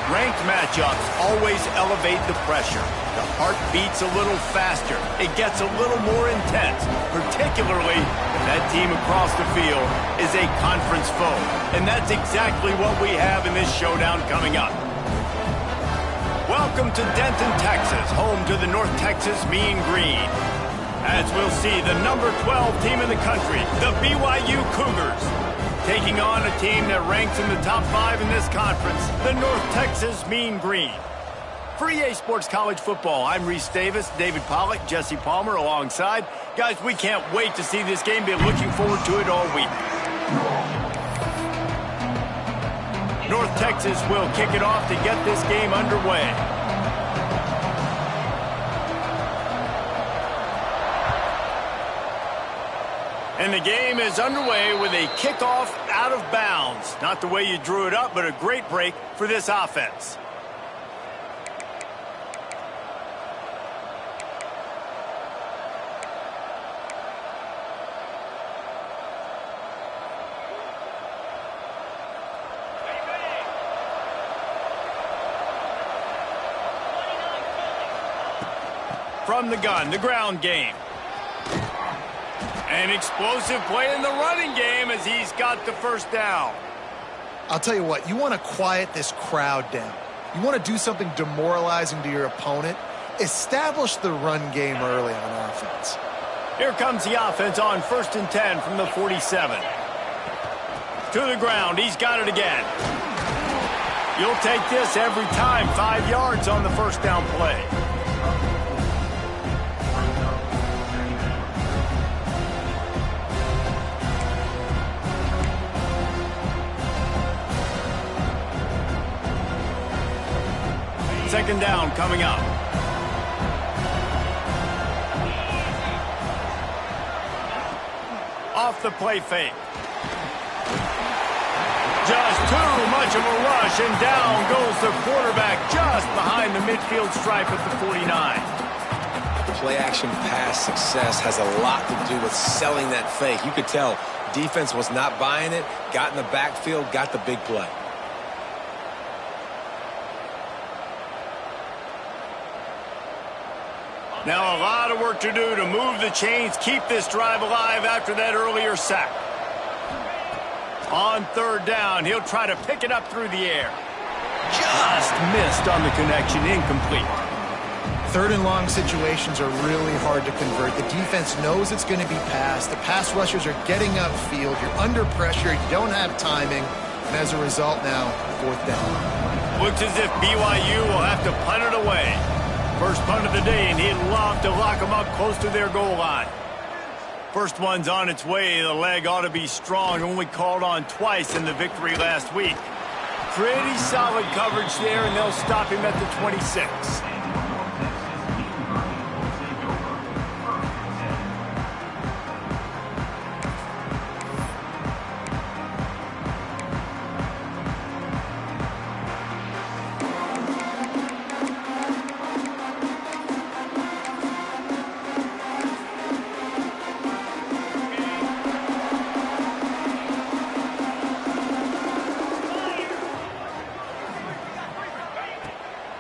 Ranked matchups always elevate the pressure. The heart beats a little faster. It gets a little more intense, particularly if that team across the field is a conference foe. And that's exactly what we have in this showdown coming up. Welcome to Denton, Texas, home to the North Texas Mean Green. As we'll see, the number 12 team in the country, the BYU Cougars, taking on a team that ranks in the top 5 in this conference, the North Texas Mean Green. For EA Sports College Football, I'm Reese Davis, David Pollack, Jesse Palmer alongside. Guys, we can't wait to see this game. Been looking forward to it all week. North Texas will kick it off to get this game underway. And the game is underway with a kickoff out of bounds. Not the way you drew it up, but a great break for this offense. From the gun, the ground game. An explosive play in the running game as he's got the first down. I'll tell you what, you want to quiet this crowd down. You want to do something demoralizing to your opponent. Establish the run game early on offense. Here comes the offense on 1st and 10 from the 47. To the ground, he's got it again. You'll take this every time, 5 yards on the first down play. Second down coming up. Off the play fake. Just too much of a rush, and down goes the quarterback just behind the midfield stripe at the 49. Play action pass success has a lot to do with selling that fake. You could tell defense was not buying it, got in the backfield, got the big play. Now a lot of work to do to move the chains, keep this drive alive after that earlier sack. On third down, he'll try to pick it up through the air. Just missed on the connection, incomplete. Third and long situations are really hard to convert. The defense knows it's going to be passed. The pass rushers are getting upfield. You're under pressure. You don't have timing. And as a result now, fourth down. Looks as if BYU will have to punt it away. First punt of the day, and he'd love to lock them up close to their goal line. First one's on its way. The leg ought to be strong. Only called on twice in the victory last week. Pretty solid coverage there, and they'll stop him at the 26.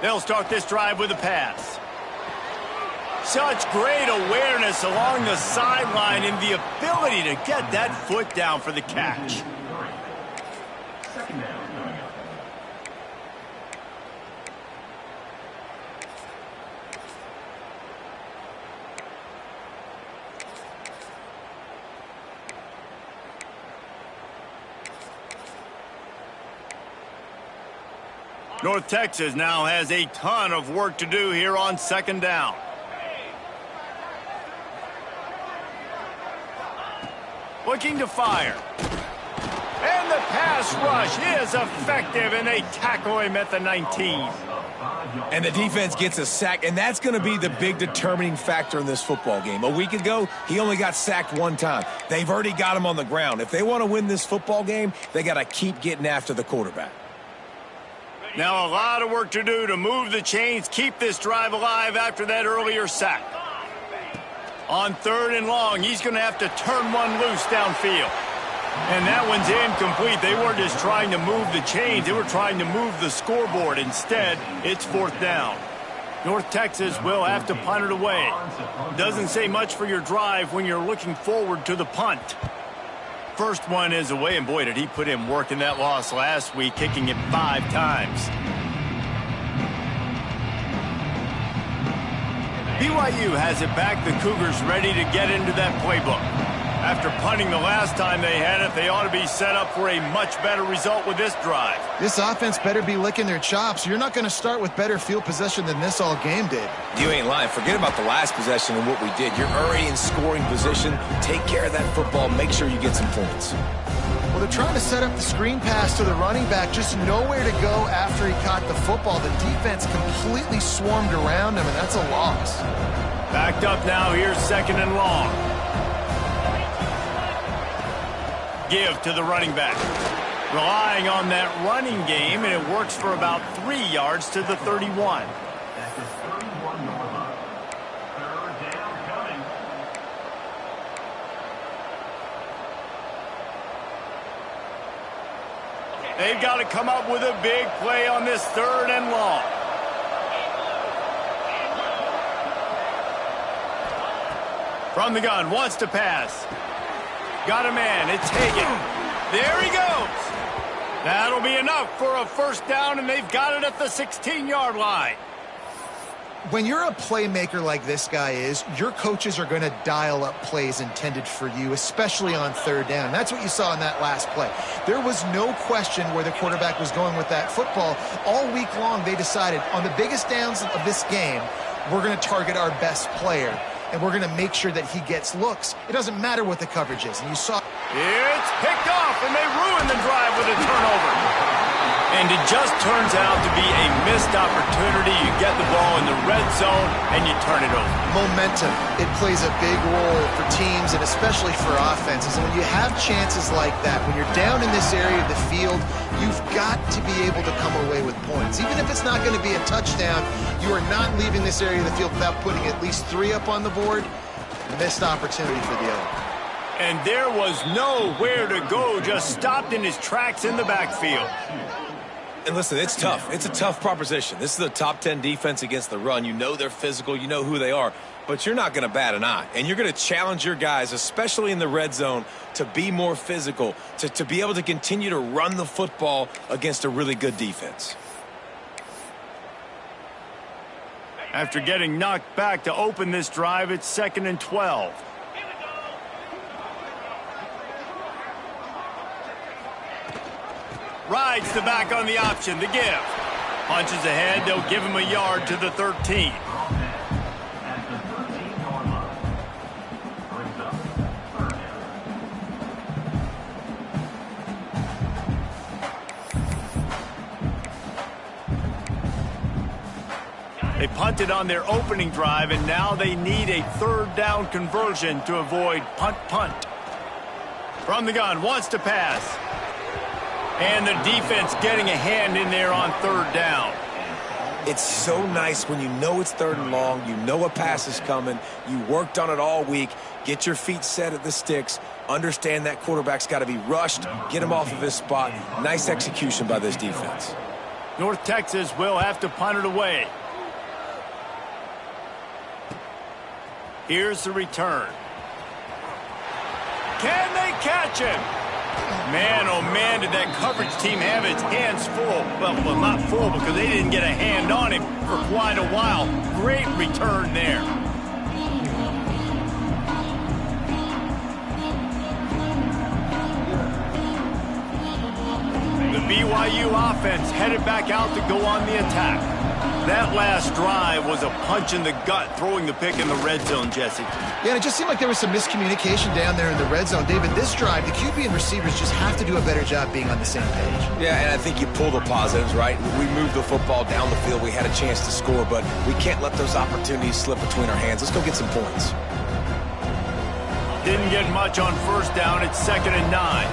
They'll start this drive with a pass. Such great awareness along the sideline and the ability to get that foot down for the catch. North Texas now has a ton of work to do here on second down. Looking to fire. And the pass rush is effective, and they tackle him at the 19. And the defense gets a sack, and that's going to be the big determining factor in this football game. A week ago, he only got sacked one time. They've already got him on the ground. If they want to win this football game, they got to keep getting after the quarterback. Now a lot of work to do to move the chains, keep this drive alive after that earlier sack. On 3rd and long, he's going to have to turn one loose downfield. And that one's incomplete. They weren't just trying to move the chains. They were trying to move the scoreboard. Instead, it's 4th down. North Texas will have to punt it away. Doesn't say much for your drive when you're looking forward to the punt. First one is away, and boy, did he put in work in that loss last week, kicking it 5 times. BYU has it back. The Cougars ready to get into that playbook. After punting the last time they had it, they ought to be set up for a much better result with this drive. This offense better be licking their chops. You're not going to start with better field possession than this all game did. You ain't lying. Forget about the last possession and what we did. You're already in scoring position. Take care of that football. Make sure you get some points. Well, they're trying to set up the screen pass to the running back. Just nowhere to go after he caught the football. The defense completely swarmed around him, and that's a loss. Backed up now. Here's 2nd and long. Give to the running back. Relying on that running game, and it works for about 3 yards to the 31. They've got to come up with a big play on this 3rd and long. From the gun, wants to pass. Got a man, it's Hagan. There he goes. That'll be enough for a 1st down, and they've got it at the 16-yard line. When you're a playmaker like this guy is, your coaches are going to dial up plays intended for you, especially on 3rd down. That's what you saw in that last play. There was no question where the quarterback was going with that football. All week long, they decided on the biggest downs of this game, we're going to target our best player, and we're going to make sure that he gets looks. It doesn't matter what the coverage is. And you saw it's picked off, and they ruin the drive with a turnover. And it just turns out to be a missed opportunity. You get the ball in the red zone, and you turn it over. Momentum. It plays a big role for teams and especially for offenses. And when you have chances like that, when you're down in this area of the field, you've got to be able to come away with points. Even if it's not going to be a touchdown, you are not leaving this area of the field without putting at least 3 up on the board. Missed opportunity for the other. And there was nowhere to go, just stopped in his tracks in the backfield. And listen, it's tough. It's a tough proposition. This is a top 10 defense against the run. You know they're physical. You know who they are. But you're not going to bat an eye. And you're going to challenge your guys, especially in the red zone, to be more physical, to be able to continue to run the football against a really good defense. After getting knocked back to open this drive, it's 2nd and 12. Rides the back on the option, the give. Punches ahead, they'll give him a yard to the 13. They punted on their opening drive, and now they need a 3rd down conversion to avoid punt. From the gun, wants to pass. And the defense getting a hand in there on 3rd down. It's so nice when you know it's 3rd and long, you know a pass is coming, you worked on it all week, get your feet set at the sticks, understand that quarterback's got to be rushed, get him off of his spot. Nice execution by this defense. North Texas will have to punt it away. Here's the return. Can they catch him? Man, oh man, did that coverage team have its hands full. Well, not full because they didn't get a hand on him for quite a while. Great return there. The BYU BYU offense headed back out to go on the attack. That last drive was a punch in the gut, throwing the pick in the red zone, Jesse. Yeah, and it just seemed like there was some miscommunication down there in the red zone. David, this drive, the QB and receivers just have to do a better job being on the same page. Yeah, and I think you pull the positives, right? We moved the football down the field. We had a chance to score, but we can't let those opportunities slip between our hands. Let's go get some points. Didn't get much on first down. It's 2nd and 9.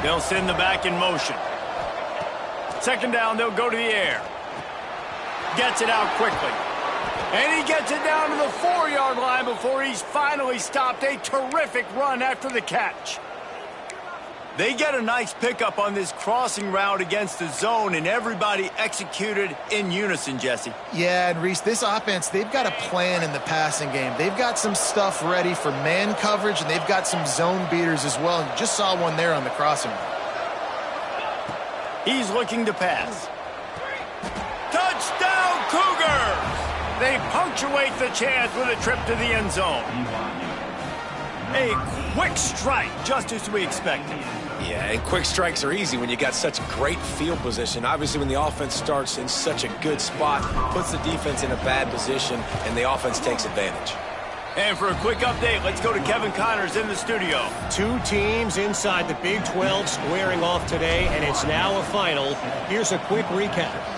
They'll send the back in motion. 2nd down, they'll go to the air. Gets it out quickly. And he gets it down to the 4-yard line before he's finally stopped. A terrific run after the catch. They get a nice pickup on this crossing route against the zone, and everybody executed in unison, Jesse. Yeah, and Reese, this offense, they've got a plan in the passing game. They've got some stuff ready for man coverage, and they've got some zone beaters as well. And just saw one there on the crossing route. He's looking to pass. Touchdown, Cougars! They punctuate the chance with a trip to the end zone. A quick strike, just as we expected. Yeah, and quick strikes are easy when you got such great field position. Obviously, when the offense starts in such a good spot, puts the defense in a bad position, and the offense takes advantage. And for a quick update, let's go to Kevin Connors in the studio. Two teams inside the Big 12 squaring off today, and it's now a final. Here's a quick recap.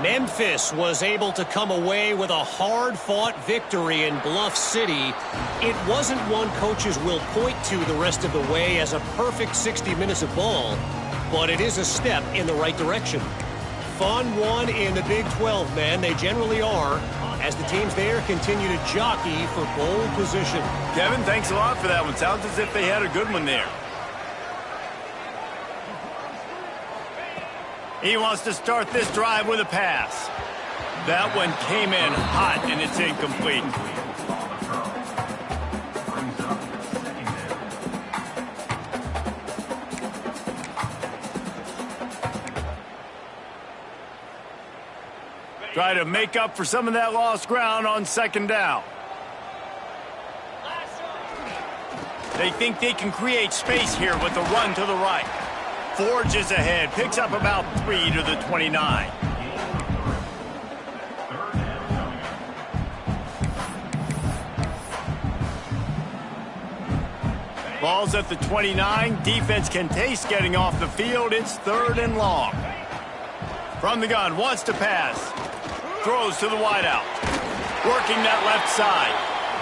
Memphis was able to come away with a hard-fought victory in Bluff City. It wasn't one coaches will point to the rest of the way as a perfect 60 minutes of ball, but it is a step in the right direction. Fun one in the Big 12, man. They generally are, as the teams there continue to jockey for pole position. Kevin, thanks a lot for that one. Sounds as if they had a good one there. He wants to start this drive with a pass. That one came in hot, and it's incomplete. Try to make up for some of that lost ground on 2nd down. They think they can create space here with the run to the right. Forges ahead, picks up about 3 to the 29. Ball's at the 29. Defense can taste getting off the field. It's 3rd and long. From the gun, wants to pass. Throws to the wideout. Working that left side.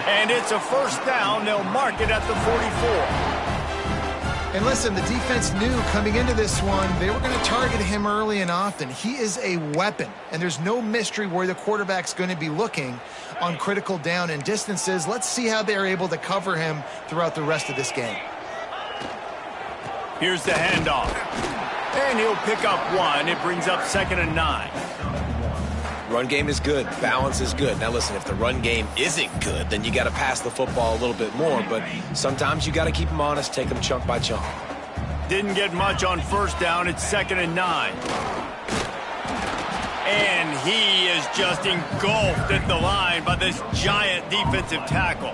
And it's a 1st down. They'll mark it at the 44. And listen, the defense knew coming into this one, they were going to target him early and often. He is a weapon, and there's no mystery where the quarterback's going to be looking on critical down and distances. Let's see how they're able to cover him throughout the rest of this game. Here's the handoff. And he'll pick up 1. It brings up 2nd and 9. Run game is good. Balance is good. Now, listen, if the run game isn't good, then you got to pass the football a little bit more. But sometimes you got to keep them honest, take them chunk by chunk. Didn't get much on 1st down. It's 2nd and 9. And he is just engulfed at the line by this giant defensive tackle.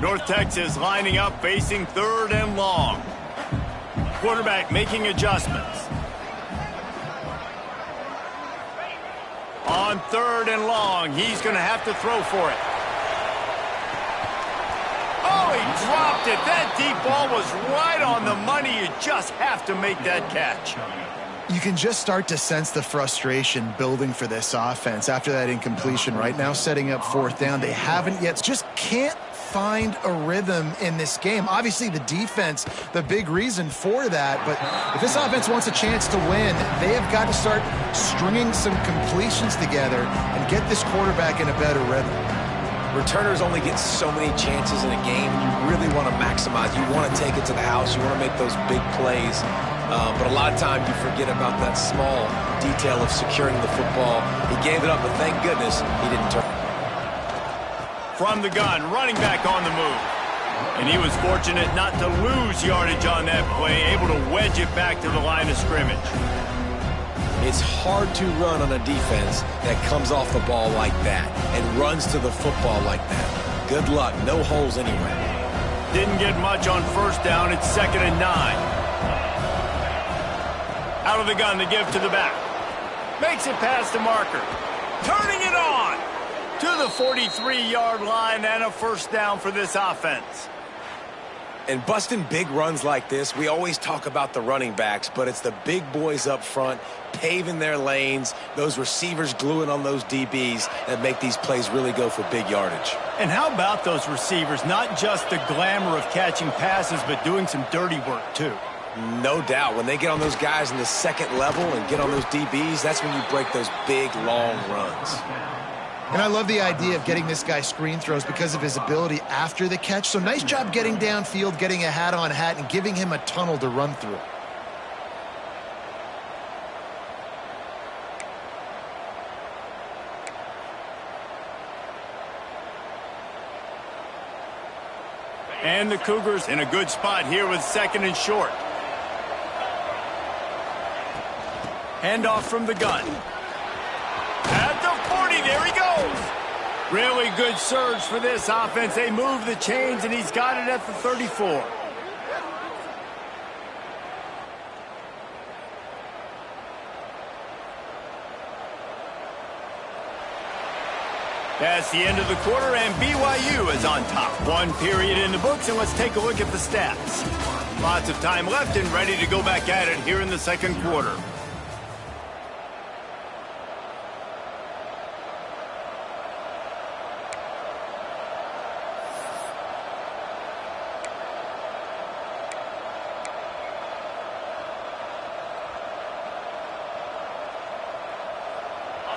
North Texas lining up, facing 3rd and long. Quarterback making adjustments. On 3rd and long, he's going to have to throw for it. Oh, he dropped it. That deep ball was right on the money. You just have to make that catch. You can just start to sense the frustration building for this offense after that incompletion. Right now, setting up 4th down. They haven't yet, just can't find a rhythm in this game. Obviously, the defense, the big reason for that. But if this offense wants a chance to win, they have got to start stringing some completions together and get this quarterback in a better rhythm. Returners only get so many chances in a game. You really want to maximize. You want to take it to the house. You want to make those big plays. But a lot of times you forget about that small detail of securing the football. He gave it up, but thank goodness he didn't turn. From the gun, running back on the move. And he was fortunate not to lose yardage on that play, able to wedge it back to the line of scrimmage. It's hard to run on a defense that comes off the ball like that and runs to the football like that. Good luck. No holes anywhere. Didn't get much on first down. It's 2nd and 9. Out of the gun to give to the back. Makes it past the marker. Turning it on to the 43-yard line and a first down for this offense. And busting big runs like this, we always talk about the running backs, but it's the big boys up front paving their lanes, those receivers gluing on those DBs that make these plays really go for big yardage. And how about those receivers? Not just the glamour of catching passes, but doing some dirty work too. No doubt. When they get on those guys in the second level and get on those DBs, that's when you break those big, long runs. And I love the idea of getting this guy screen throws because of his ability after the catch. So nice job getting downfield, getting a hat-on-hat, and giving him a tunnel to run through. And the Cougars in a good spot here with 2nd and short. Handoff from the gun. At the 40, there he goes. Really good surge for this offense. They move the chains, and he's got it at the 34. That's the end of the quarter, and BYU is on top. One period in the books, and let's take a look at the stats. Lots of time left and ready to go back at it here in the second quarter.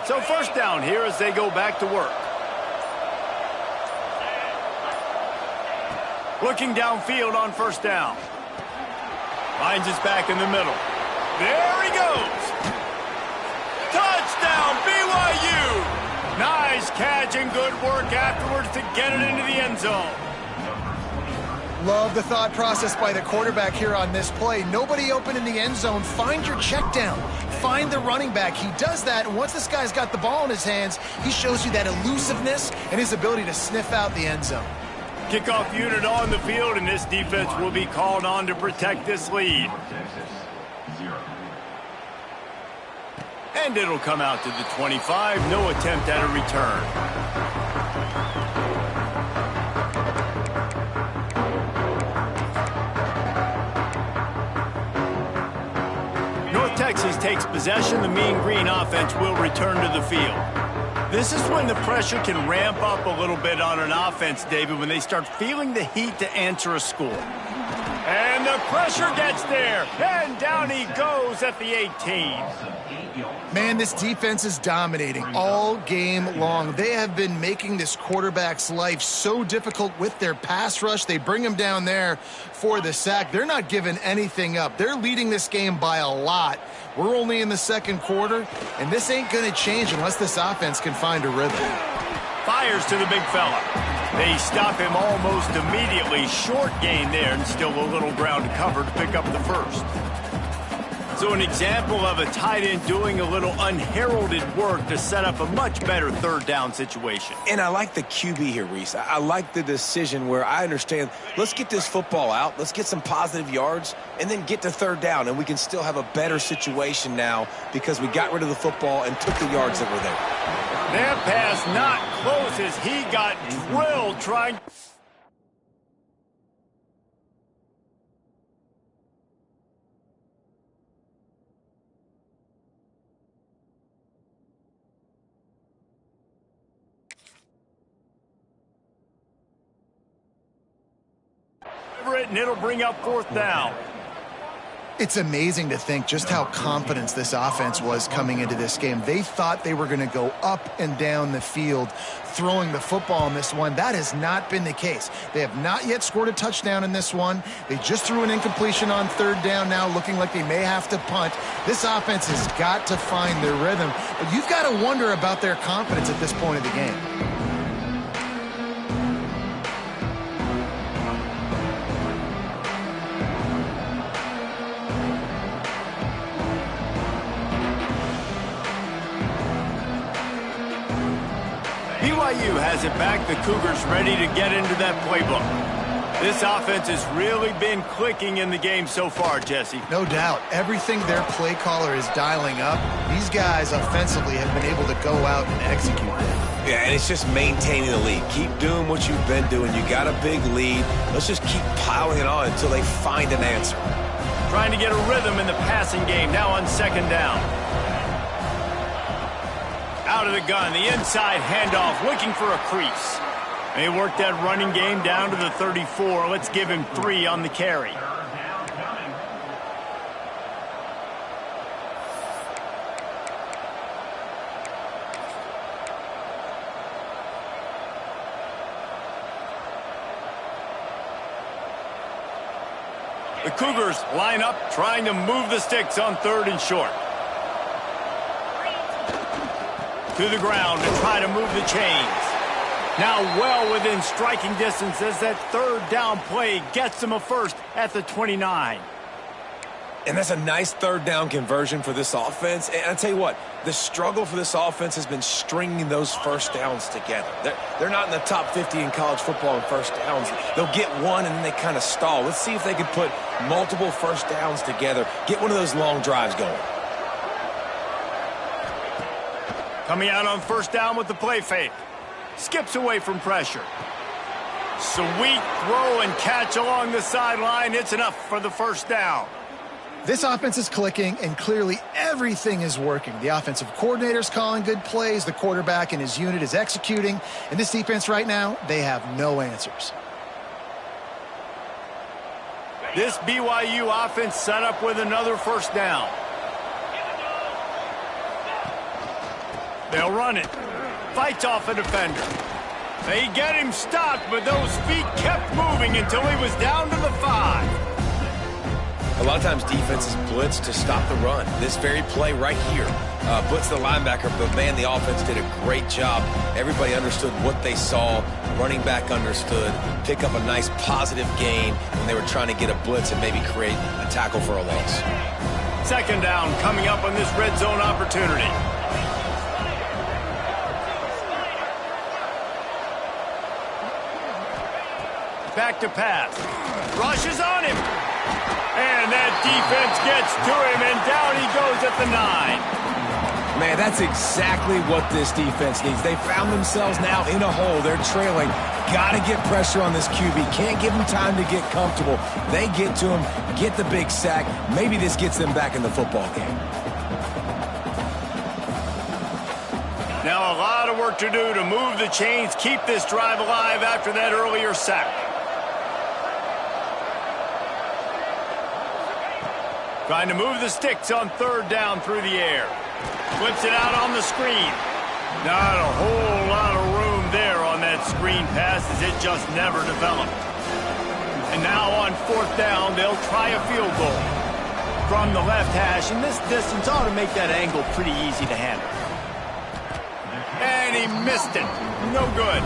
So first down here as they go back to work. Looking downfield on first down. Finds his back in the middle. There he goes. Touchdown, BYU. Nice catch and good work afterwards to get it into the end zone. Love the thought process by the quarterback here on this play. Nobody open in the end zone. Find your check down. Find the running back. He does that, and once this guy's got the ball in his hands, he shows you that elusiveness and his ability to sniff out the end zone. Kickoff unit on the field, and this defense will be called on to protect this lead. And it'll come out to the 25. No attempt at a return. North Texas takes possession. The Mean Green offense will return to the field. This is when the pressure can ramp up a little bit on an offense, David, when they start feeling the heat to answer a score. And the pressure gets there, and down he goes at the 18. Man, this defense is dominating all game long. They have been making this quarterback's life so difficult with their pass rush. They bring him down there for the sack. They're not giving anything up. They're leading this game by a lot. We're only in the second quarter, and this ain't going to change unless this offense can find a rhythm. Fires to the big fella. They stop him almost immediately. Short gain there, and still a little ground to cover to pick up the first. So an example of a tight end doing a little unheralded work to set up a much better third down situation. And I like the QB here, Reese. I like the decision where I understand, let's get this football out, let's get some positive yards, and then get to third down, and we can still have a better situation now because we got rid of the football and took the yards that were there. That pass not close as he got drilled trying. And it'll bring up fourth down. It's amazing to think just how confident this offense was coming into this game. They thought they were going to go up and down the field throwing the football in this one. That has not been the case. They have not yet scored a touchdown in this one. They just threw an incompletion on third down now, looking like they may have to punt. This offense has got to find their rhythm. But you've got to wonder about their confidence at this point of the game. BYU has it back. The Cougars ready to get into that playbook. This offense has really been clicking in the game so far, Jesse. No doubt. Everything their play caller is dialing up, these guys offensively have been able to go out and execute that. Yeah, and it's just maintaining the lead. Keep doing what you've been doing. You got a big lead. Let's just keep piling it on until they find an answer. Trying to get a rhythm in the passing game now on second down. Out of the gun, the inside handoff, looking for a crease. They worked that running game down to the 34. Let's give him 3 on the carry. The Cougars line up, trying to move the sticks on 3rd and short. To the ground to try to move the chains. Now well within striking distance as that 3rd down play gets them a first at the 29. And that's a nice 3rd down conversion for this offense. And I'll tell you what, the struggle for this offense has been stringing those first downs together. They're not in the top 50 in college football in first downs. They'll get one and then they kind of stall. Let's see if they can put multiple first downs together. Get one of those long drives going. Coming out on 1st down with the play fake. Skips away from pressure. Sweet throw and catch along the sideline. It's enough for the 1st down. This offense is clicking, and clearly everything is working. The offensive coordinator's calling good plays. The quarterback and his unit is executing. And this defense right now, they have no answers. This BYU offense set up with another 1st down. They'll run it. Fights off a defender. They get him stopped, but those feet kept moving until he was down to the 5. A lot of times defenses blitz to stop the run. This very play right here, blitz the linebacker, but man, the offense did a great job. Everybody understood what they saw. Running back understood. Pick up a nice positive gain when they were trying to get a blitz and maybe create a tackle for a loss. 2nd down coming up on this red zone opportunity. Back to pass. Rushes on him. And that defense gets to him, and down he goes at the 9. Man, that's exactly what this defense needs. They found themselves now in a hole. They're trailing. Got to get pressure on this QB. Can't give him time to get comfortable. They get to him, get the big sack. Maybe this gets them back in the football game. Now a lot of work to do to move the chains, keep this drive alive after that earlier sack. Trying to move the sticks on 3rd down through the air. Flips it out on the screen. Not a whole lot of room there on that screen pass as it just never developed. And now on 4th down, they'll try a field goal. From the left hash, and this distance ought to make that angle pretty easy to handle. And he missed it. No good.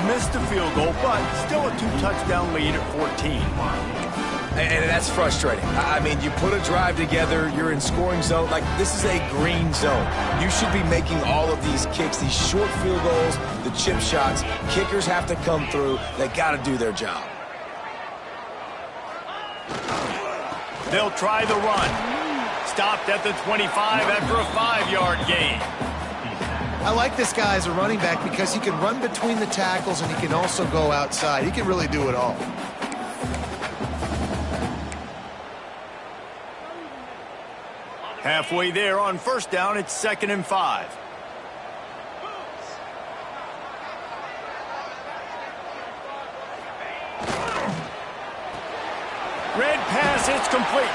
Missed the field goal, but still a 2-touchdown lead at 14. And that's frustrating. I mean, you put a drive together, you're in scoring zone. Like, this is a green zone. You should be making all of these kicks, these short field goals, the chip shots. Kickers have to come through. They got to do their job. They'll try the run. Stopped at the 25 after a 5-yard gain. I like this guy as a running back because he can run between the tackles and he can also go outside. He can really do it all. Halfway there on 1st down, it's 2nd and 5. Red pass, it's complete.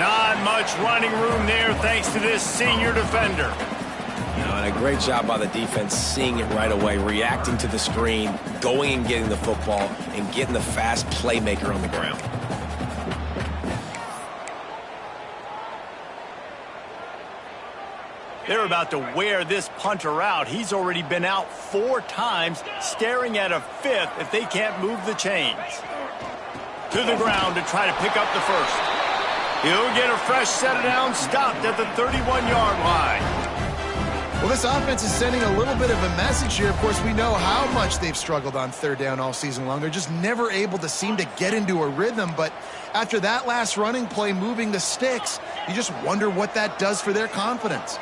Not much running room there thanks to this senior defender. You know, and a great job by the defense seeing it right away, reacting to the screen, going and getting the football, and getting the fast playmaker on the ground. They're about to wear this punter out. He's already been out 4 times, staring at a 5th if they can't move the chains. To the ground to try to pick up the 1st. He'll get a fresh set down, stopped at the 31-yard line. Well, this offense is sending a little bit of a message here. Of course, we know how much they've struggled on third down all season long. They're just never able to seem to get into a rhythm. But after that last running play, moving the sticks, you just wonder what that does for their confidence.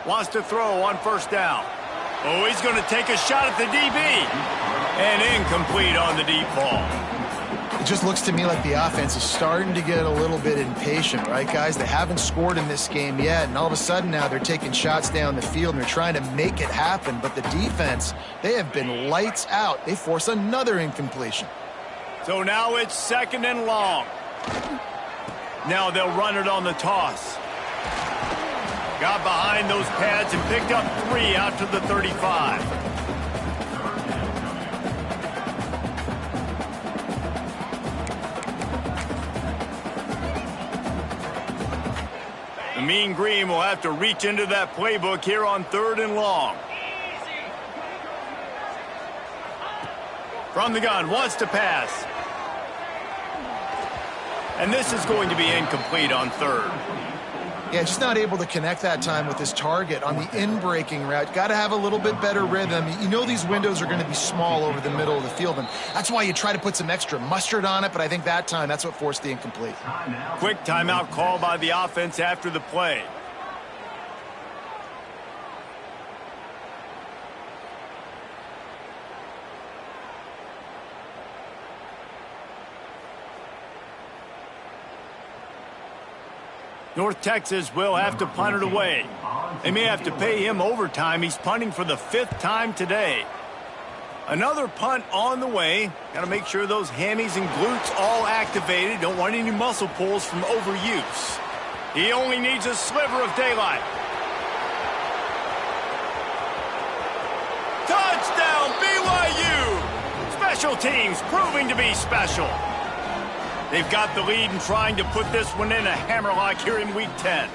Wants to throw on first down. Oh, he's going to take a shot at the DB. And incomplete on the deep ball. It just looks to me like the offense is starting to get a little bit impatient, right, guys? They haven't scored in this game yet, and all of a sudden now they're taking shots down the field, and they're trying to make it happen. But the defense, they have been lights out. They force another incompletion. So now it's 2nd and long. Now they'll run it on the toss. Got behind those pads and picked up 3 out to the 35. The Mean Green will have to reach into that playbook here on 3rd and long. From the gun, wants to pass. And this is going to be incomplete on 3rd. Yeah, just not able to connect that time with his target on the in-breaking route. Got to have a little bit better rhythm. You know these windows are going to be small over the middle of the field, and that's why you try to put some extra mustard on it, but I think that time, that's what forced the incomplete. Quick timeout call by the offense after the play. North Texas will have to punt it away. They may have to pay him overtime. He's punting for the 5th time today. Another punt on the way. Got to make sure those hammies and glutes all activated. Don't want any muscle pulls from overuse. He only needs a sliver of daylight. Touchdown, BYU! Special teams proving to be special. They've got the lead and trying to put this one in a hammerlock here in Week 10.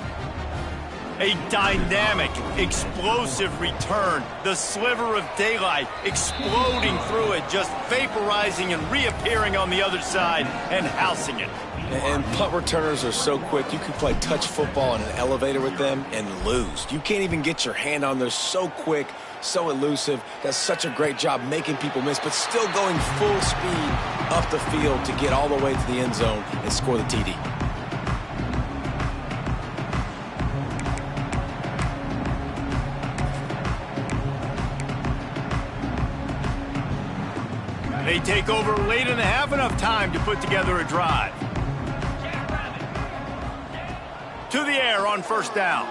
A dynamic, explosive return. The sliver of daylight exploding through it, just vaporizing and reappearing on the other side and housing it. And punt returners are so quick, you can play touch football in an elevator with them and lose. You can't even get your hand on them. So quick, so elusive. Does such a great job making people miss, but still going full speed up the field to get all the way to the end zone and score the TD. They take over late and have enough time to put together a drive. To the air on first down.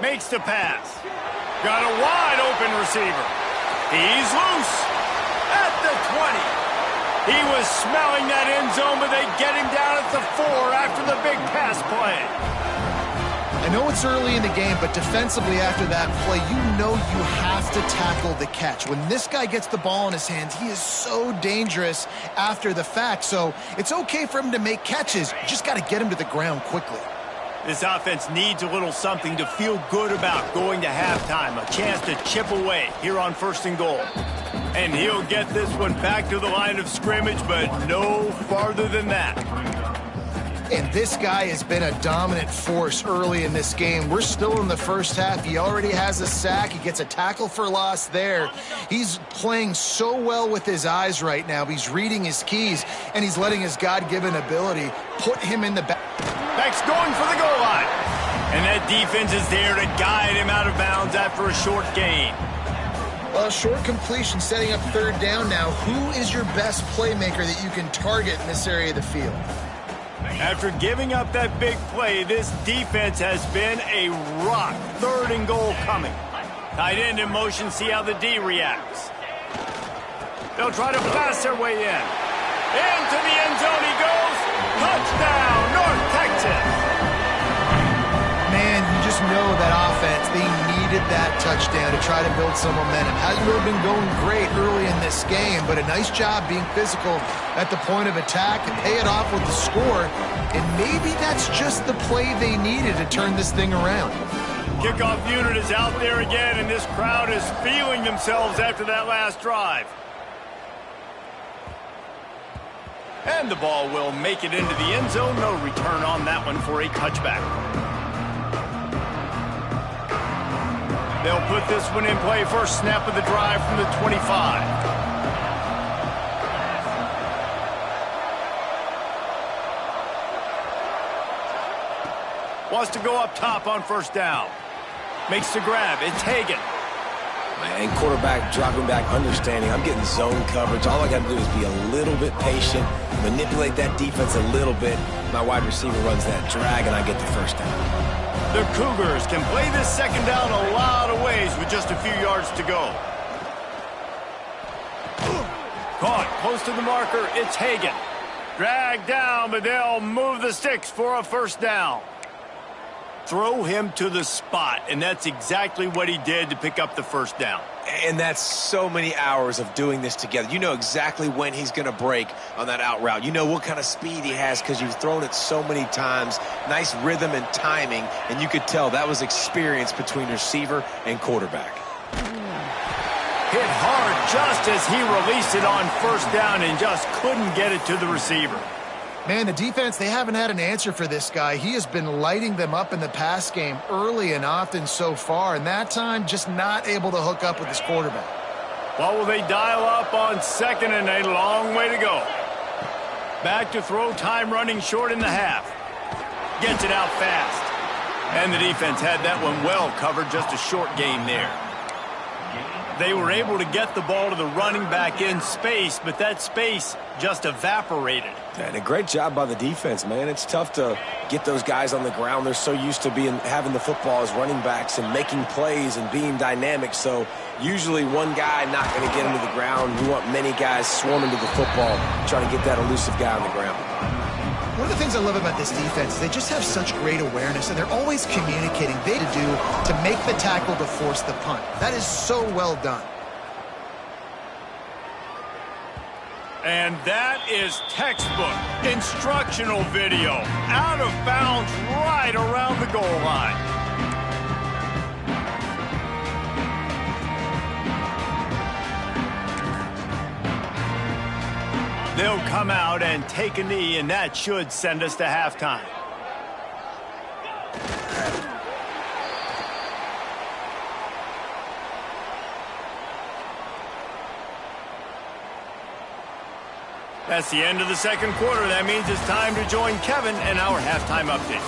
Makes the pass. Got a wide open receiver. He's loose at the 20. He was smelling that end zone, but they get him down at the 4 after the big pass play. I know it's early in the game, but defensively after that play, you know you have to tackle the catch. When this guy gets the ball in his hands, he is so dangerous after the fact. So it's okay for him to make catches. You just got to get him to the ground quickly. This offense needs a little something to feel good about going to halftime. A chance to chip away here on 1st and goal. And he'll get this one back to the line of scrimmage, but no farther than that. And this guy has been a dominant force early in this game. We're still in the first half. He already has a sack. He gets a tackle for loss there. He's playing so well with his eyes right now. He's reading his keys, and he's letting his God-given ability put him in the back. Back's going for the goal line. And that defense is there to guide him out of bounds after a short gain. Well, short completion setting up 3rd down now. Who is your best playmaker that you can target in this area of the field? After giving up that big play, this defense has been a rock. 3rd and goal coming. Tight end in motion, see how the D reacts. They'll try to blast their way in. Into the end zone he goes. Touchdown, North Texas. Man, you just know that offense, they needed that touchdown to try to build some momentum. Hasn't really been going great early in this game, but a nice job being physical at the point of attack and pay it off with the score. And maybe that's just the play they needed to turn this thing around. Kickoff unit is out there again, and this crowd is feeling themselves after that last drive. And the ball will make it into the end zone. No return on that one for a touchback. They'll put this one in play first snap of the drive from the 25. Wants to go up top on first down. Makes the grab. It's Hagan. And quarterback dropping back, understanding I'm getting zone coverage. All I got to do is be a little bit patient, manipulate that defense a little bit. My wide receiver runs that drag, and I get the first down. The Cougars can play this second down a lot of ways with just a few yards to go. Caught close to the marker. It's Hagan. Dragged down, but they'll move the sticks for a first down. Throw him to the spot, and that's exactly what he did to pick up the first down. And that's so many hours of doing this together. You know exactly when he's going to break on that out route. You know what kind of speed he has because you've thrown it so many times. Nice rhythm and timing, and you could tell that was experience between receiver and quarterback. Hit hard just as he released it on first down and just couldn't get it to the receiver. Man, the defense, they haven't had an answer for this guy. He has been lighting them up in the pass game early and often so far, and that time just not able to hook up with his quarterback. What will they dial up on second and a long way to go? Back to throw, time running short in the half. Gets it out fast. And the defense had that one well covered, just a short gain there. They were able to get the ball to the running back in space, but that space just evaporated. And a great job by the defense, man. It's tough to get those guys on the ground. They're so used to having the football as running backs and making plays and being dynamic. So usually one guy not going to get into the ground. You want many guys swarming to the football, trying to get that elusive guy on the ground. One of the things I love about this defense is they just have such great awareness, and they're always communicating what to do to make the tackle to force the punt. That is so well done. And that is textbook instructional video. Out of bounds right around the goal line. They'll come out and take a knee, and that should send us to halftime. That's the end of the second quarter. That means it's time to join Kevin and our halftime update.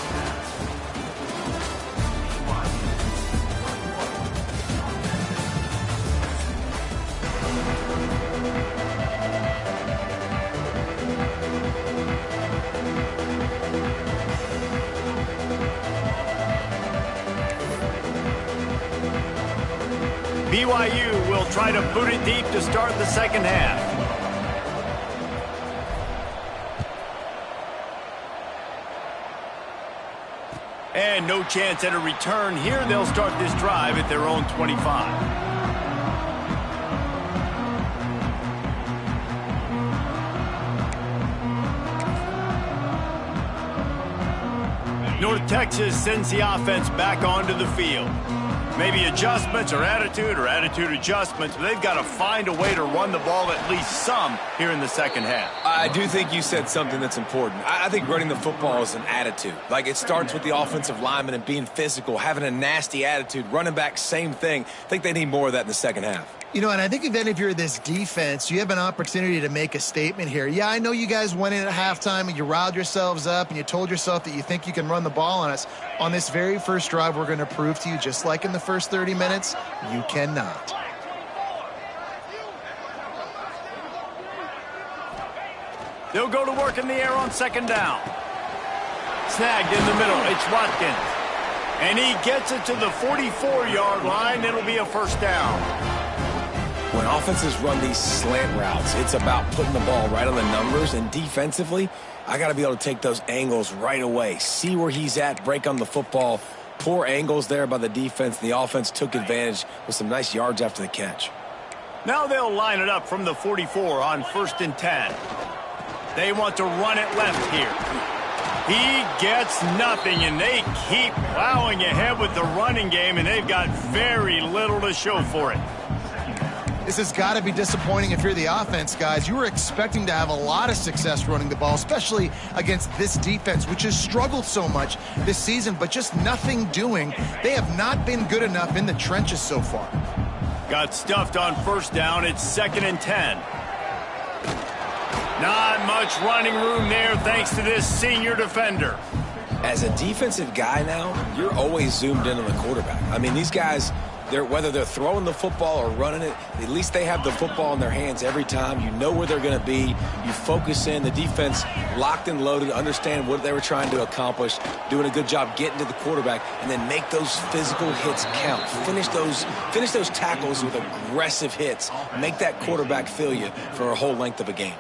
BYU will try to boot it deep to start the second half. And no chance at a return here. They'll start this drive at their own 25. North Texas sends the offense back onto the field. Maybe adjustments or attitude adjustments, but they've got to find a way to run the ball at least some here in the second half. I do think you said something that's important. I think running the football is an attitude. Like, it starts with the offensive lineman and being physical, having a nasty attitude. Running back, same thing. I think they need more of that in the second half. You know, and I think if you're this defense, you have an opportunity to make a statement here. Yeah, I know you guys went in at halftime and you riled yourselves up and you told yourself that you think you can run the ball on us. On this very first drive, we're going to prove to you, just like in the first 30 minutes, you cannot. They'll go to work in the air on second down. Snagged in the middle. It's Watkins. And he gets it to the 44-yard line. It'll be a first down. When offenses run these slant routes, it's about putting the ball right on the numbers. And defensively, I got to be able to take those angles right away. See where he's at, break on the football. Poor angles there by the defense. The offense took advantage with some nice yards after the catch. Now they'll line it up from the 44 on 1st and 10. They want to run it left here. He gets nothing, and they keep plowing ahead with the running game, and they've got very little to show for it. This has got to be disappointing if you're the offense, guys. You were expecting to have a lot of success running the ball, especially against this defense, which has struggled so much this season, but just nothing doing. They have not been good enough in the trenches so far. Got stuffed on first down. It's 2nd and 10. Not much running room there thanks to this senior defender. As a defensive guy now, you're always zoomed in on the quarterback. I mean, these guys, whether they're throwing the football or running it, at least they have the football in their hands every time. You know where they're going to be. You focus in. The defense locked and loaded, understand what they were trying to accomplish, doing a good job getting to the quarterback, and then make those physical hits count. Finish those tackles with aggressive hits. Make that quarterback feel you for a whole length of a game.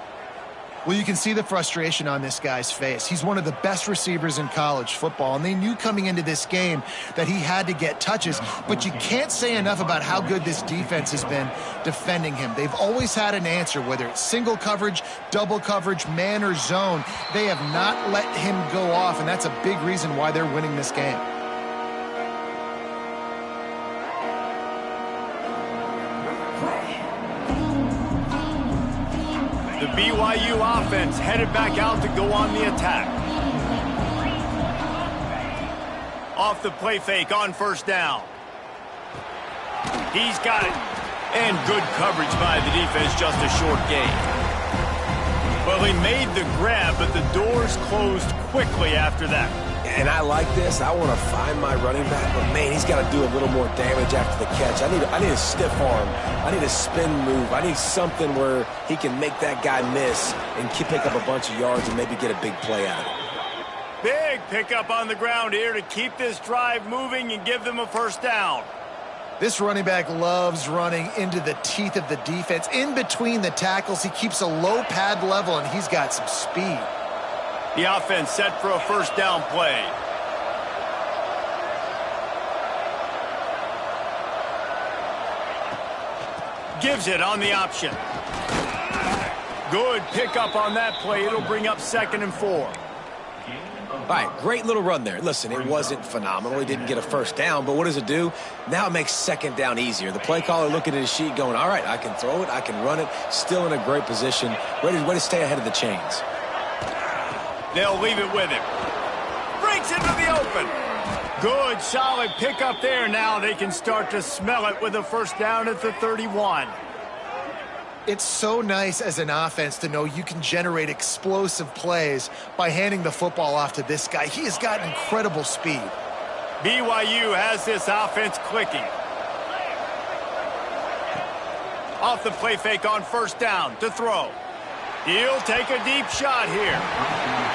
Well, you can see the frustration on this guy's face. He's one of the best receivers in college football, and they knew coming into this game that he had to get touches, but you can't say enough about how good this defense has been defending him. They've always had an answer, whether it's single coverage, double coverage, man or zone. They have not let him go off, and that's a big reason why they're winning this game. The BYU offense headed back out to go on the attack. Off the play fake on first down. He's got it. And good coverage by the defense, just a short gain. Well, he made the grab, but the doors closed quickly after that. And I like this. I want to find my running back, but man, he's got to do a little more damage after the catch. I need a stiff arm. I need a spin move. I need something where he can make that guy miss and pick up a bunch of yards and maybe get a big play out of it. Big pickup on the ground here to keep this drive moving and give them a first down. This running back loves running into the teeth of the defense. In between the tackles, he keeps a low pad level, and he's got some speed. The offense set for a first down play. Gives it on the option. Good pickup on that play. It'll bring up 2nd and 4. All right, great little run there. Listen, it wasn't phenomenal. He didn't get a first down, but what does it do? Now it makes 2nd down easier. The play caller looking at his sheet going, all right, I can throw it, I can run it, still in a great position, ready to stay ahead of the chains. They'll leave it with him. Breaks into the open. Good, solid pickup there. Now they can start to smell it with a first down at the 31. It's so nice as an offense to know you can generate explosive plays by handing the football off to this guy. He has got incredible speed. BYU has this offense clicking. Off the play fake on first down to throw. He'll take a deep shot here.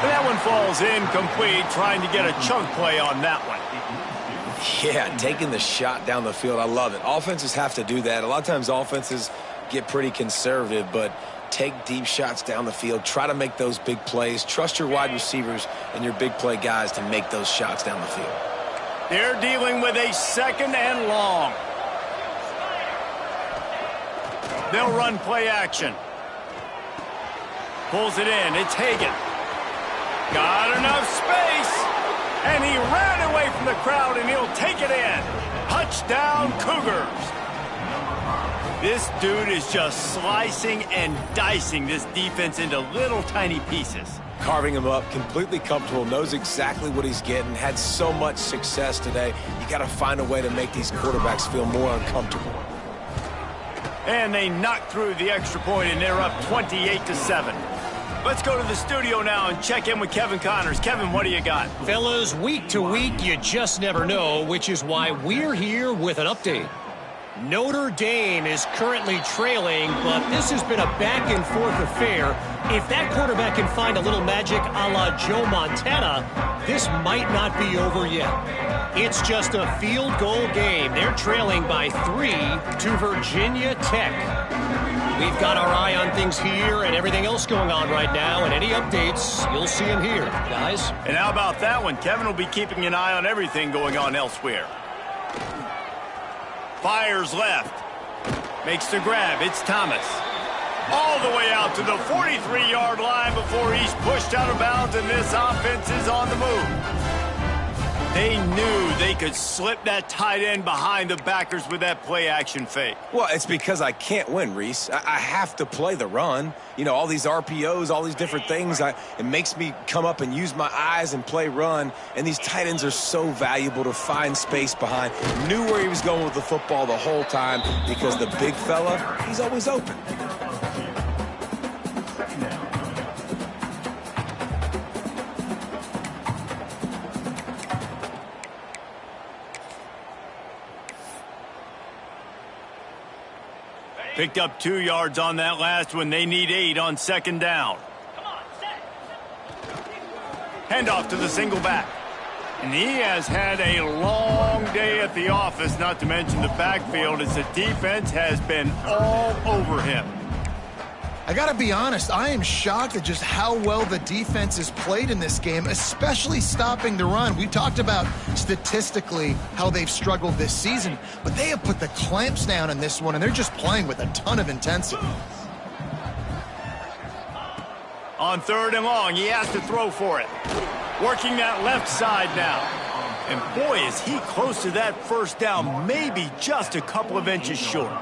And that one falls incomplete, trying to get a chunk play on that one. Yeah, taking the shot down the field, I love it. Offenses have to do that. A lot of times offenses get pretty conservative, but take deep shots down the field. Try to make those big plays. Trust your wide receivers and your big play guys to make those shots down the field. They're dealing with a 2nd and long. They'll run play action. Pulls it in. It's Hagan. Got enough space. And he ran away from the crowd, and he'll take it in. Touchdown, Cougars. This dude is just slicing and dicing this defense into little tiny pieces. Carving him up, completely comfortable, knows exactly what he's getting, had so much success today. You got to find a way to make these quarterbacks feel more uncomfortable. And they knock through the extra point, and they're up 28-7. Let's go to the studio now and check in with Kevin Connors. Kevin, what do you got? Fellas, week to week, you just never know, which is why we're here with an update. Notre Dame is currently trailing, but this has been a back-and-forth affair. If that quarterback can find a little magic a la Joe Montana, this might not be over yet. It's just a field goal game. They're trailing by 3 to Virginia Tech. We've got our eye on things here and everything else going on right now, and any updates, you'll see them here, guys. And how about that one? Kevin will be keeping an eye on everything going on elsewhere. Fires left. Makes the grab. It's Thomas. All the way out to the 43-yard line before he's pushed out of bounds, and this offense is on the move. They knew they could slip that tight end behind the backers with that play-action fake. Well, it's because I can't win, Reese. I have to play the run. You know, all these RPOs, all these different things, it makes me come up and use my eyes and play run. And these tight ends are so valuable to find space behind. Knew where he was going with the football the whole time because the big fella, he's always open. Picked up 2 yards on that last one. They need 8 on second down. Handoff to the single back. And he has had a long day at the office, not to mention the backfield, as the defense has been all over him. I got to be honest, I am shocked at just how well the defense has played in this game, especially stopping the run. We talked about statistically how they've struggled this season, but they have put the clamps down in this one, and they're just playing with a ton of intensity. On third and long, he has to throw for it. Working that left side now. And boy, is he close to that first down, maybe just a couple of inches short.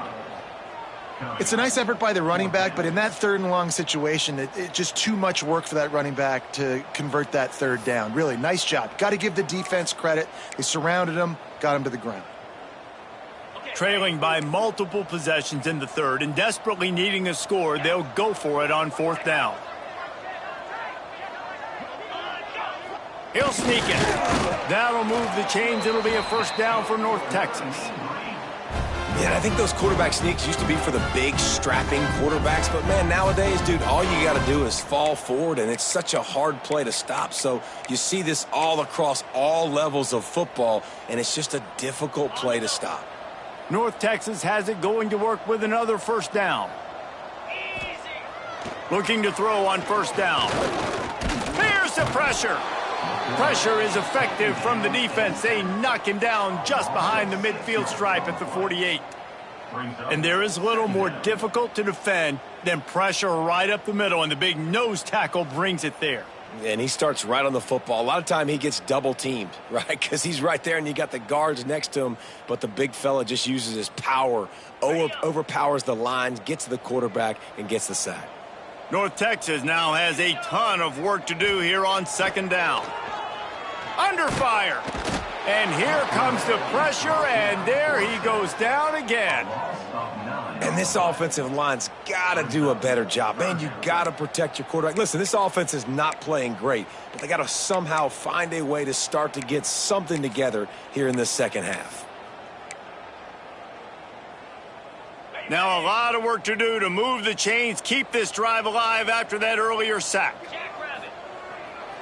It's a nice effort by the running back, but in that third and long situation, it's just too much work for that running back to convert that third down. Really, nice job. Got to give the defense credit. They surrounded him, got him to the ground. Trailing by multiple possessions in the third and desperately needing a score, they'll go for it on fourth down. He'll sneak it. That'll move the chains. It'll be a first down for North Texas. Yeah, I think those quarterback sneaks used to be for the big, strapping quarterbacks. But, man, nowadays, dude, all you got to do is fall forward, and it's such a hard play to stop. So you see this all across all levels of football, and it's just a difficult play to stop. North Texas has it going to work with another first down. Looking to throw on first down. Here's the pressure. Pressure is effective from the defense. They knock him down just behind the midfield stripe at the 48. And there is little more difficult to defend than pressure right up the middle, and the big nose tackle brings it there. And he starts right on the football. A lot of time he gets double teamed, right? Because he's right there and you got the guards next to him, but the big fella just uses his power, overpowers the lines, gets to the quarterback, and gets the sack. North Texas now has a ton of work to do here on second down. Under fire. And here comes the pressure, and there he goes down again. And this offensive line's got to do a better job. Man, you got to protect your quarterback. Listen, this offense is not playing great, but they got to somehow find a way to start to get something together here in this second half. Now a lot of work to do to move the chains, keep this drive alive after that earlier sack.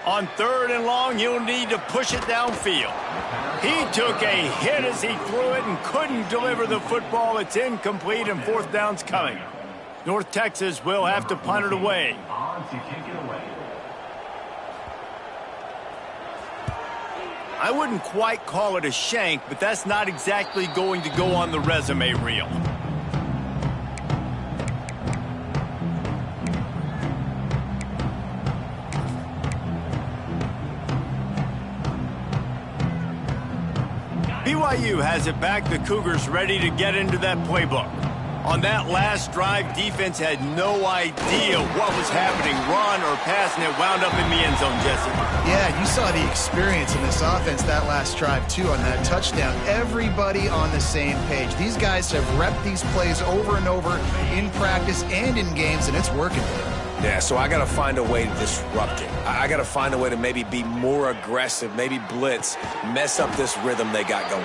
On third and long, you'll need to push it downfield. He took a hit as he threw it and couldn't deliver the football. It's incomplete, and fourth down's coming. North Texas will have to punt it away. I wouldn't quite call it a shank, but that's not exactly going to go on the resume reel. BYU has it back. The Cougars ready to get into that playbook. On that last drive, defense had no idea what was happening. Run or pass, and it wound up in the end zone, Jesse. Yeah, you saw the experience in this offense that last drive, too, on that touchdown. Everybody on the same page. These guys have repped these plays over and over in practice and in games, and it's working. Yeah, so I got to find a way to disrupt it. I got to find a way to maybe be more aggressive, maybe blitz, mess up this rhythm they got going.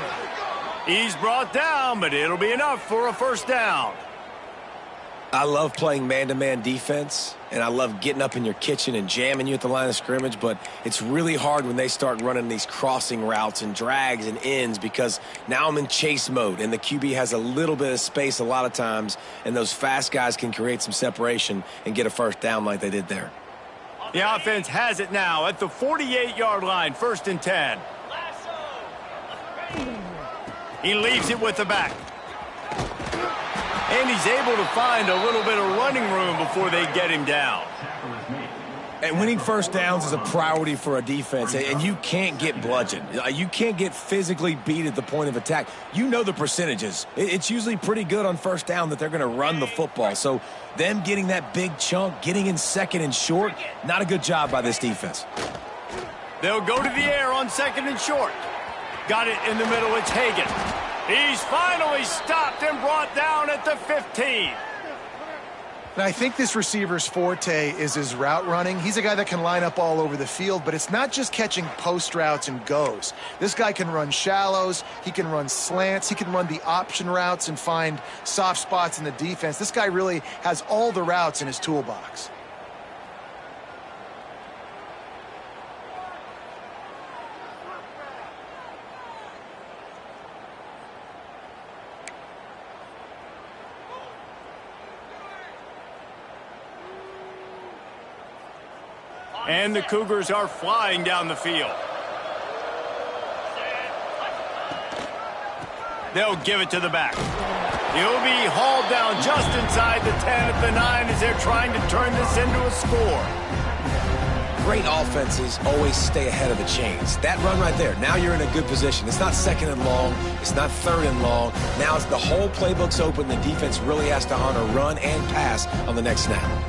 He's brought down, but it'll be enough for a first down. I love playing man-to-man defense, and I love getting up in your kitchen and jamming you at the line of scrimmage, but it's really hard when they start running these crossing routes and drags and ends because now I'm in chase mode, and the QB has a little bit of space a lot of times, and those fast guys can create some separation and get a first down like they did there. The offense has it now at the 48-yard line, 1st and 10. He leaves it with the back. And he's able to find a little bit of running room before they get him down. And winning first downs is a priority for a defense, and you can't get bludgeoned. You can't get physically beat at the point of attack. You know the percentages. It's usually pretty good on first down that they're going to run the football. So them getting that big chunk, getting in second and short, not a good job by this defense. They'll go to the air on second and short. Got it in the middle. It's Hagan. He's finally stopped and brought down at the 15. And I think this receiver's forte is his route running. He's a guy that can line up all over the field, but it's not just catching post routes and goes. This guy can run shallows, he can run slants, he can run the option routes and find soft spots in the defense. This guy really has all the routes in his toolbox. And the Cougars are flying down the field. They'll give it to the back. He'll be hauled down just inside the 10 at the 9 as they're trying to turn this into a score. Great offenses always stay ahead of the chains. That run right there, now you're in a good position. It's not second and long. It's not third and long. Now it's the whole playbook's open. The defense really has to honor run and pass on the next snap.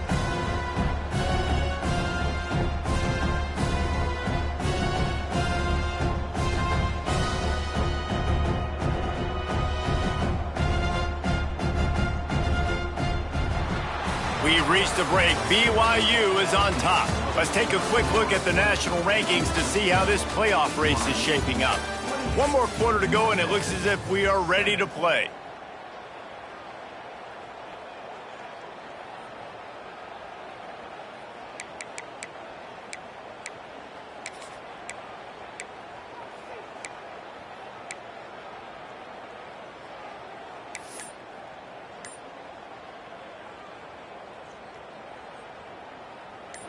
We've reached the break. BYU is on top. Let's take a quick look at the national rankings to see how this playoff race is shaping up. One more quarter to go, and it looks as if we are ready to play.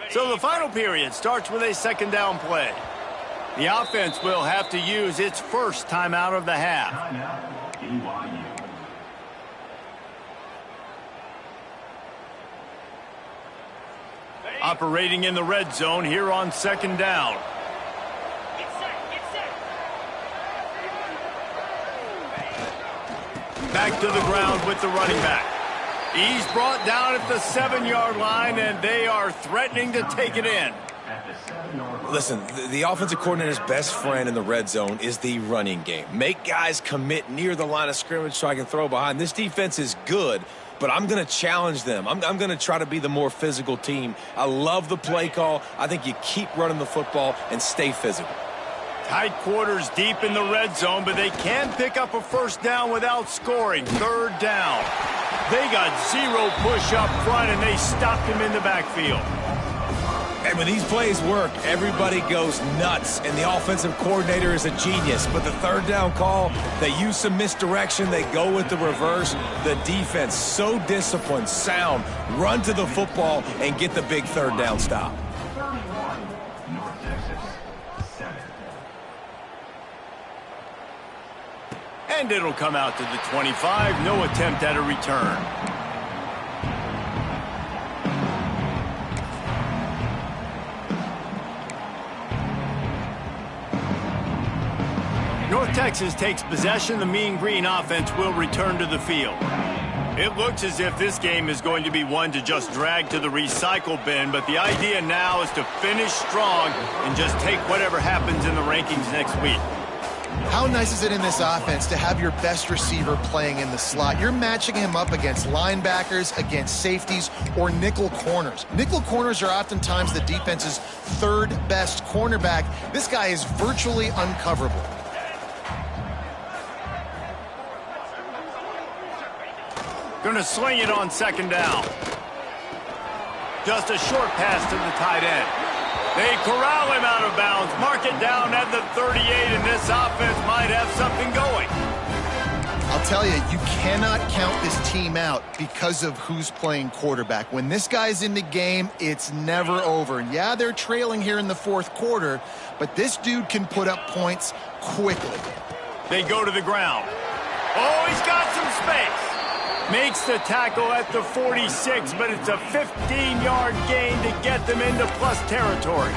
So the final period starts with a second down play. The offense will have to use its first timeout of the half. Operating in the red zone here on second down. Back to the ground with the running back. He's brought down at the 7-yard line, and they are threatening to take it in. Listen, the offensive coordinator's best friend in the red zone is the running game. Make guys commit near the line of scrimmage so I can throw behind. This defense is good, but I'm going to challenge them. I'm going to try to be the more physical team. I love the play call. I think you keep running the football and stay physical. Tight quarters deep in the red zone, but they can pick up a first down without scoring. Third down. They got zero push up front, and they stopped him in the backfield. And when these plays work, everybody goes nuts, and the offensive coordinator is a genius. But the third down call, they use some misdirection. They go with the reverse. The defense, so disciplined, sound, run to the football and get the big third down stop. And it'll come out to the 25. No attempt at a return. North Texas takes possession. The Mean Green offense will return to the field. It looks as if this game is going to be one to just drag to the recycle bin, but the idea now is to finish strong and just take whatever happens in the rankings next week. How nice is it in this offense to have your best receiver playing in the slot? You're matching him up against linebackers, against safeties, or nickel corners. Nickel corners are oftentimes the defense's third best cornerback. This guy is virtually uncoverable. Going to sling it on second down. Just a short pass to the tight end. They corral him out of bounds, mark it down at the 38, and this offense might have something going. I'll tell you, you cannot count this team out because of who's playing quarterback. When this guy's in the game, it's never over. And yeah, they're trailing here in the fourth quarter, but this dude can put up points quickly. They go to the ground. Oh, he's got some space. Makes the tackle at the 46, but it's a 15-yard gain to get them into plus territory.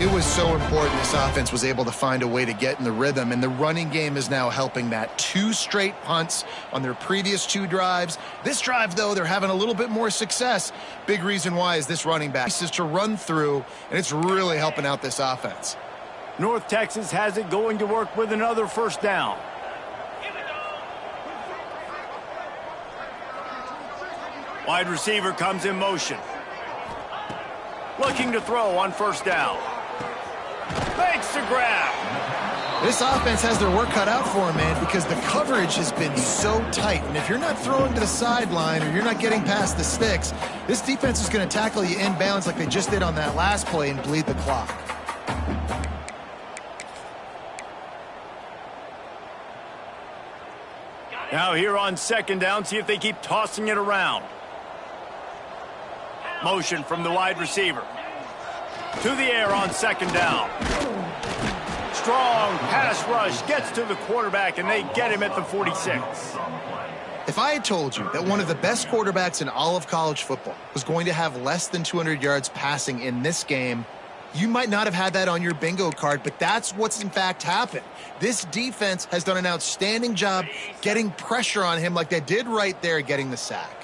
It was so important this offense was able to find a way to get in the rhythm, and the running game is now helping that. 2 straight punts on their previous 2 drives. This drive, though, they're having a little bit more success. Big reason why is this running back is to run through, and it's really helping out this offense. North Texas has it going to work with another first down. Wide receiver comes in motion. Looking to throw on first down. Makes the grab. This offense has their work cut out for them, man, because the coverage has been so tight. And if you're not throwing to the sideline or you're not getting past the sticks, this defense is going to tackle you inbounds like they just did on that last play and bleed the clock. Now here on second down, see if they keep tossing it around. Motion from the wide receiver. To the air on second down. Strong pass rush gets to the quarterback, and they get him at the 46. If I had told you that one of the best quarterbacks in all of college football was going to have less than 200 yards passing in this game, you might not have had that on your bingo card, but that's what's in fact happened. This defense has done an outstanding job getting pressure on him like they did right there, getting the sack.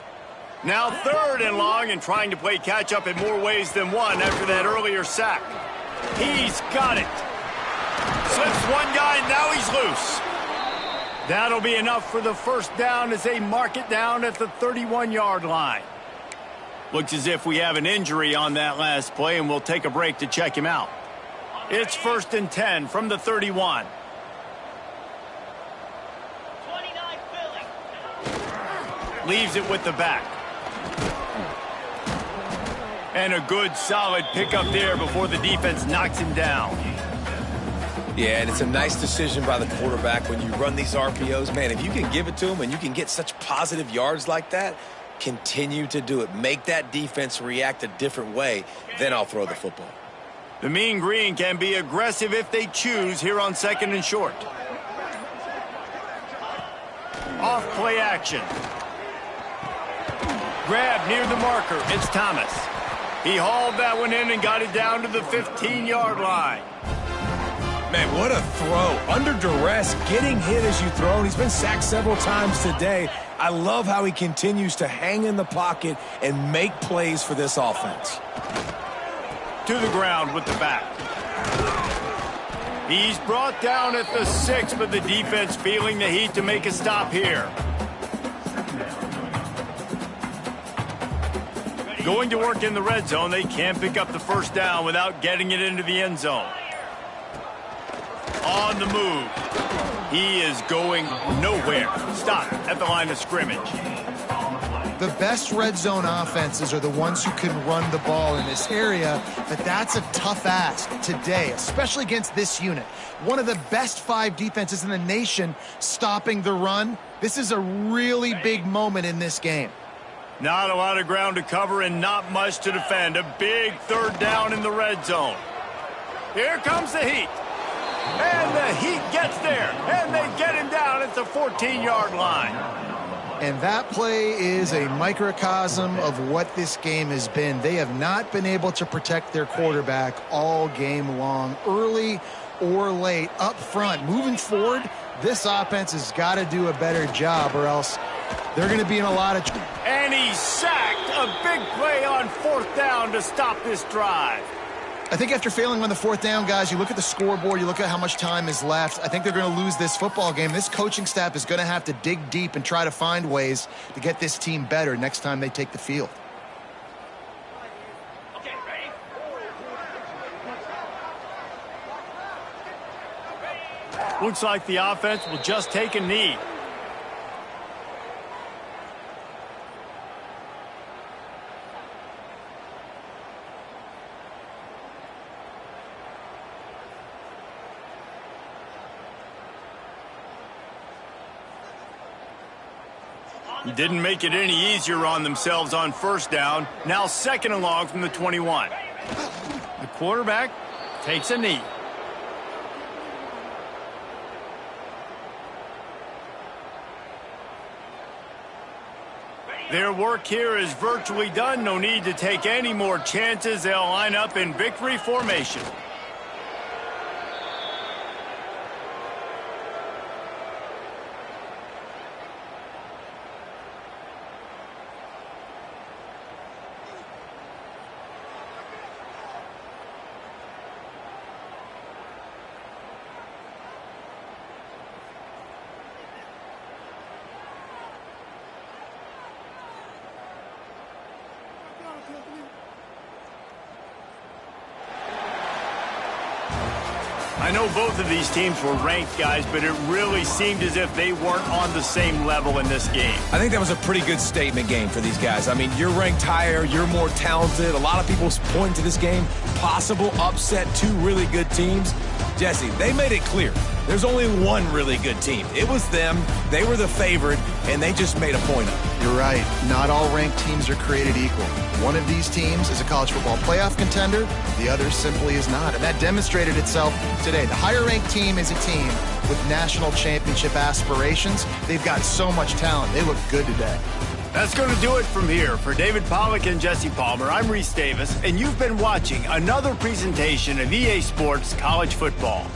Now 3rd and long, and trying to play catch-up in more ways than one after that earlier sack. He's got it. Slips one guy, and now he's loose. That'll be enough for the first down as they mark it down at the 31-yard line. Looks as if we have an injury on that last play, and we'll take a break to check him out. It's 1st and 10 from the 31. Leaves it with the back. And a good, solid pickup there before the defense knocks him down. Yeah, and it's a nice decision by the quarterback when you run these RPOs. Man, if you can give it to him and you can get such positive yards like that, continue to do it. Make that defense react a different way, then I'll throw the football. The Mean Green can be aggressive if they choose here on 2nd and short. Off play action. Grab near the marker. It's Thomas. He hauled that one in and got it down to the 15-yard line. Man, what a throw. Under duress, getting hit as you throw. And he's been sacked several times today. I love how he continues to hang in the pocket and make plays for this offense. To the ground with the back. He's brought down at the 6, but the defense feeling the heat to make a stop here. Going to work in the red zone. They can't pick up the first down without getting it into the end zone. On the move. He is going nowhere. Stop at the line of scrimmage. The best red zone offenses are the ones who can run the ball in this area, but that's a tough ask today, especially against this unit. One of the best 5 defenses in the nation stopping the run. This is a really big moment in this game. Not a lot of ground to cover and not much to defend. A big 3rd down in the red zone. Here comes the heat. And the heat gets there. And they get him down at the 14-yard line. And that play is a microcosm of what this game has been. They have not been able to protect their quarterback all game long, early or late, up front. Moving forward, this offense has got to do a better job or else they're going to be in a lot of trouble. And he's sacked. A big play on 4th down to stop this drive. I think after failing on the 4th down, guys, you look at the scoreboard, you look at how much time is left. I think they're going to lose this football game. This coaching staff is going to have to dig deep and try to find ways to get this team better next time they take the field. Okay, ready? Looks like the offense will just take a knee. Didn't make it any easier on themselves on first down. Now 2nd and long from the 21. The quarterback takes a knee. Their work here is virtually done. No need to take any more chances. They'll line up in victory formation. I know both of these teams were ranked, guys, but it really seemed as if they weren't on the same level in this game. I think that was a pretty good statement game for these guys. I mean, you're ranked higher, you're more talented. A lot of people point to this game, possible upset, two really good teams. Jesse, they made it clear. There's only one really good team. It was them. They were the favorite, and they just made a point of it. You're right. Not all ranked teams are created equal. One of these teams is a college football playoff contender. The other simply is not. And that demonstrated itself today. The higher-ranked team is a team with national championship aspirations. They've got so much talent. They look good today. That's going to do it from here. For David Pollack and Jesse Palmer, I'm Reese Davis, and you've been watching another presentation of EA Sports College Football.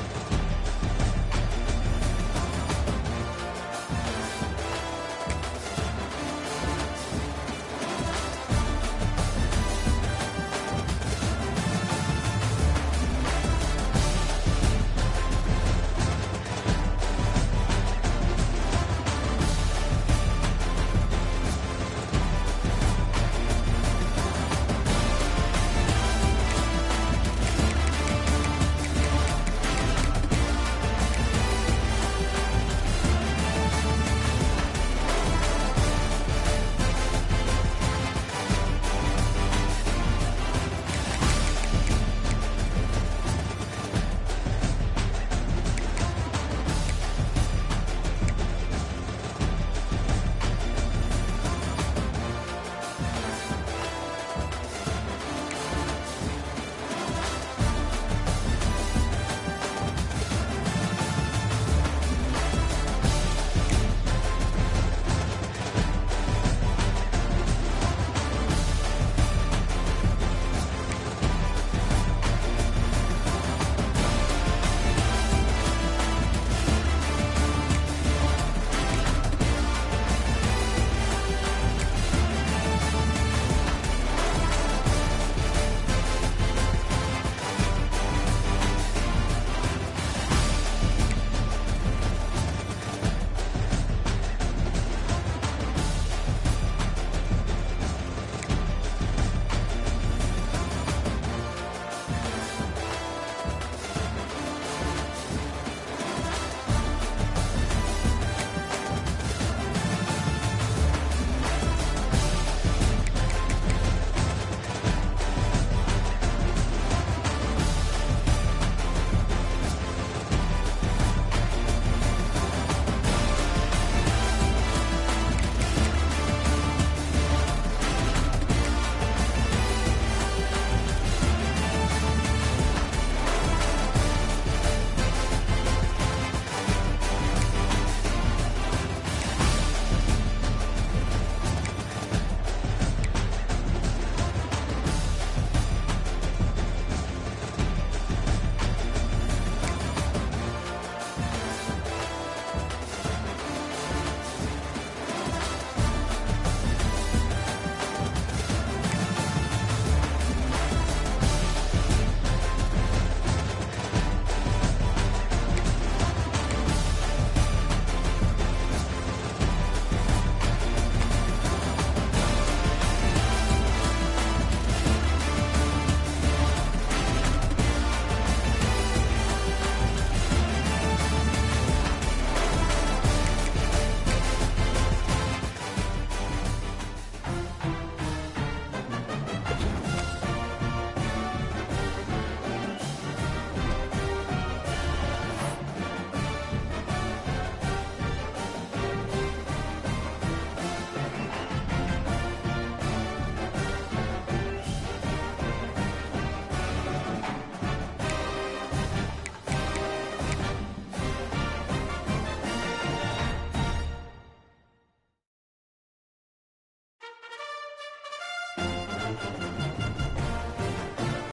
it.